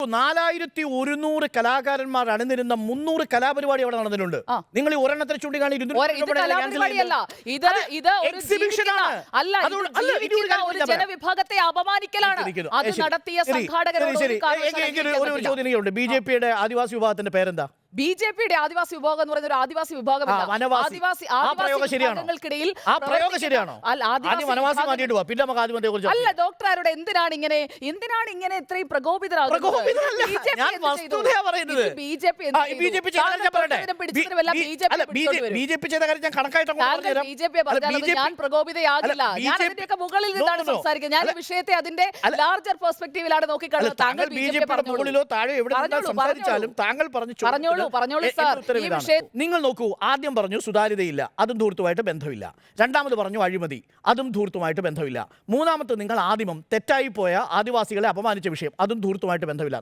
4100 കലാകാരന്മാർ അണിനിരുന്ന 300 കലാപരിപാടി അവിടെ നടന്നിട്ടുണ്ട്. നിങ്ങൾ ഈ ഒരെണ്ണത്തിന് ചൂണ്ടിക്കാണി ജനവിഭാഗത്തെ അപമാനിക്കലാണ്. അത് നടത്തിയ സംഘാടകരോട് ഒരു ചോദ്യം. ബിജെപിയുടെ ആദിവാസി വിഭാഗത്തിന്റെ പേരെന്താ? ബിജെപിയുടെ ആദിവാസി വിഭാഗം എന്ന് പറയുന്ന ഒരു ആദിവാസി വിഭാഗമില്ല. അല്ല ഡോക്ടർ ആരോട് എന്തിനാണ് ഇങ്ങനെ ഇത്രയും പ്രകോപിതരാകുന്നത്? ഞാൻ പ്രകോപിതയാകില്ല. ഞാൻ അതിന്റെയൊക്കെ മുകളിൽ നിന്നാണ് സംസാരിക്കുന്നത്. ഞാൻ വിഷയത്തെ അതിന്റെ ലാർജർ പെർസ്പെക്ടീവിലാണ് നോക്കിക്കാണുന്നത്. താങ്കൾ നിങ്ങൾ നോക്കൂ, ആദ്യം പറഞ്ഞു സുതാര്യതയില്ല, അതും ധൂർത്തുമായിട്ട് ബന്ധമില്ല. രണ്ടാമത് പറഞ്ഞു അഴിമതി, അതും ധൂർത്തുമായിട്ട് ബന്ധമില്ല. മൂന്നാമത് നിങ്ങൾ ആദ്യമം തെറ്റായി പോയ ആദിവാസികളെ അപമാനിച്ച വിഷയം, അതും ധൂർത്തുമായിട്ട് ബന്ധമില്ല.